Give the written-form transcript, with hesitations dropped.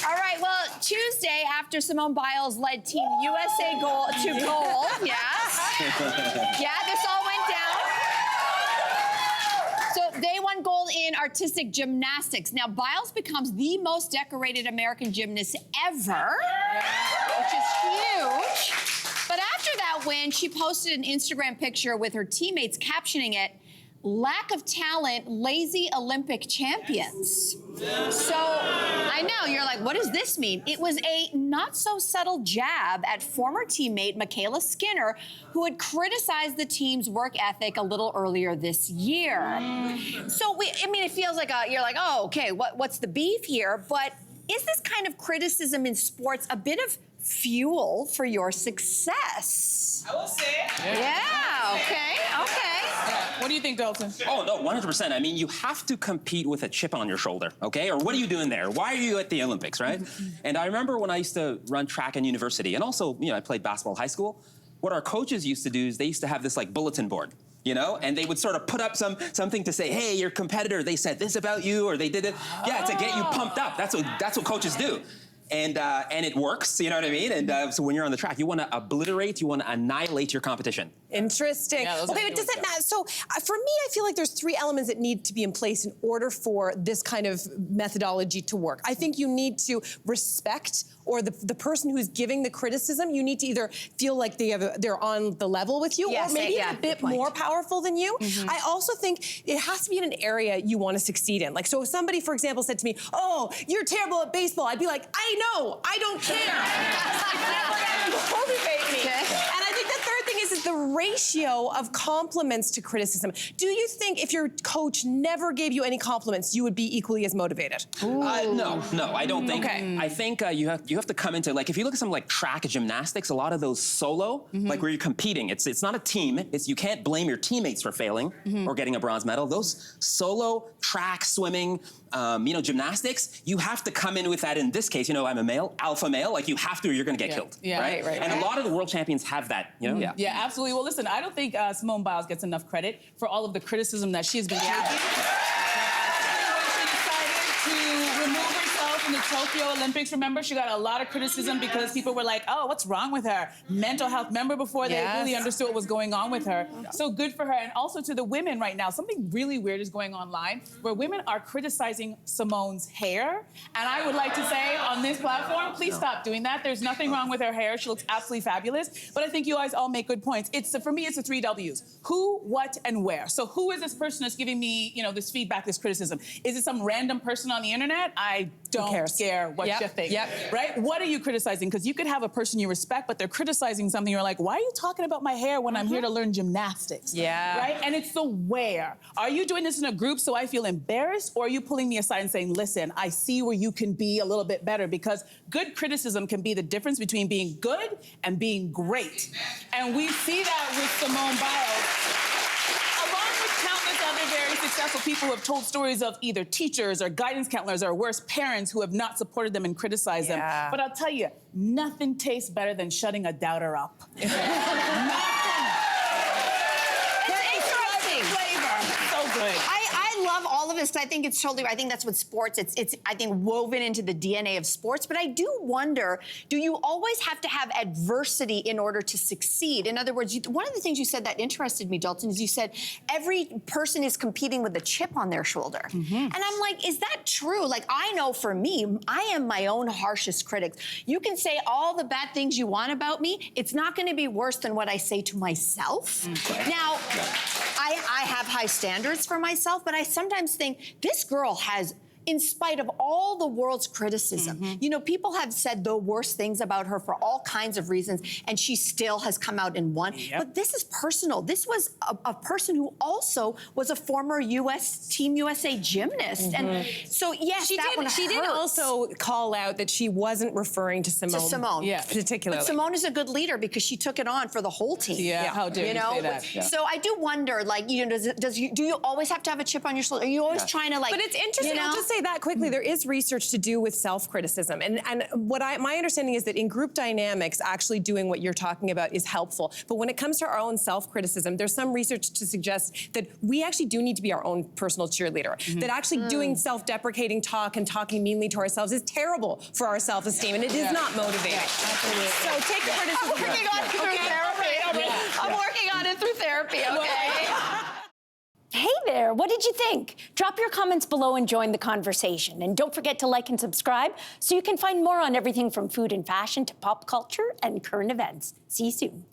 All right, well, Tuesday, after Simone Biles led Team USA to gold, yes. Yeah, this all went down. So they won gold in artistic gymnastics. Now, Biles becomes the most decorated American gymnast ever, which is huge. But after that win, she posted an Instagram picture with her teammates captioning it, "Lack of talent, lazy Olympic champions." So I know, you're like, what does this mean? It was a not-so-subtle jab at former teammate Michaela Skinner, who had criticized the team's work ethic a little earlier this year. So, it feels like you're like, oh, okay, what's the beef here? But is this kind of criticism in sports a bit of fuel for your success? I will say. Yeah, okay. What do you think, Dalton? Oh, no, 100%. I mean, you have to compete with a chip on your shoulder, okay? Or what are you doing there? Why are you at the Olympics, right? And I remember when I used to run track in university, and also, I played basketball in high school, what our coaches used to do is they used to have this, bulletin board, and they would sort of put up something to say, hey, your competitor, they said this about you, or they did it. Yeah, to get you pumped up. That's what coaches do. And it works, you know what I mean? And so when you're on the track, you want to obliterate, you want to annihilate your competition. Interesting. Yeah, okay, but does that matter? So for me, I feel like there's three elements that need to be in place in order for this kind of methodology to work. I think you need to respect, or the person who's giving the criticism, you need to either feel like they're on the level with you, or maybe a bit more powerful than you. I also think it has to be in an area you want to succeed in. So if somebody, for example, said to me, oh, you're terrible at baseball, I'd be like, I know, I don't care. It's never gonna motivate me. And I think the third thing is the ratio of compliments to criticism. Do you think if your coach never gave you any compliments, you would be equally as motivated? No, I don't think. Okay. I think you have to come into, if you look at something like track gymnastics, a lot of those solo, where you're competing, it's not a team. You can't blame your teammates for failing or getting a bronze medal. Those solo track, swimming, gymnastics, you have to come in with that. In this case, I'm a male, alpha male, you have to or you're going to get killed. Yeah, right? right. And a lot of the world champions have that, Yeah, absolutely. Well, listen, I don't think Simone Biles gets enough credit for all of the criticism that she's been taking. She decided to remove herself in the Tokyo Olympics. Remember, she got a lot of criticism because people were like, oh, what's wrong with her? Mental health. Remember before they really understood what was going on with her. So good for her. And also to the women right now, something really weird is going online where women are criticizing Simone's hair. And I would like to say on this platform, please stop doing that. There's nothing wrong with her hair. She looks absolutely fabulous. But I think you guys all make good points. For me, it's the 3 W's. Who, what, and where. So who is this person that's giving me, this feedback, this criticism? Is it some random person on the internet? I don't care what you think, right? What are you criticizing? Because you could have a person you respect, but they're criticizing something. You're like, why are you talking about my hair when I'm here to learn gymnastics? Yeah. Right? And it's the where. Are you doing this in a group so I feel embarrassed, or are you pulling me aside and saying, listen, I see where you can be a little bit better? Because good criticism can be the difference between being good and being great. And we see that with Simone Biles. Other very successful people who have told stories of either teachers or guidance counselors or worse, parents who have not supported them and criticized them. But I'll tell you, nothing tastes better than shutting a doubter up. Nothing. Interesting flavor. So good. I love all of this. I think it's totally, I think that's what sports, it's I think woven into the DNA of sports. But I do wonder, do you always have to have adversity in order to succeed? In other words, one of the things you said that interested me, Dalton, is you said every person is competing with a chip on their shoulder. And I'm like, is that true? I know for me, I am my own harshest critic. You can say all the bad things you want about me. It's not going to be worse than what I say to myself. Now, I have high standards for myself, but I sometimes think this girl has, in spite of all the world's criticism, people have said the worst things about her for all kinds of reasons, and she still has come out and won. But this is personal. This was a person who also was a former Team USA gymnast. And so, yes, she did also call out that she wasn't referring to Simone. Particularly. But Simone is a good leader because she took it on for the whole team. How dare you say that? So I do wonder, do you always have to have a chip on your shoulder? Are you always trying to, But it's interesting. I'll just say say that quickly. There is research to do with self-criticism. And my understanding is that in group dynamics, actually doing what you're talking about is helpful. But when it comes to our own self-criticism, there's some research to suggest that we actually do need to be our own personal cheerleader. That actually doing self-deprecating talk and talking meanly to ourselves is terrible for our self-esteem, and it is not motivating. So take criticism. I'm working on it through therapy. I'm working on it through therapy, okay? Hey there, what did you think? Drop your comments below and join the conversation. And don't forget to like and subscribe so you can find more on everything from food and fashion to pop culture and current events. See you soon.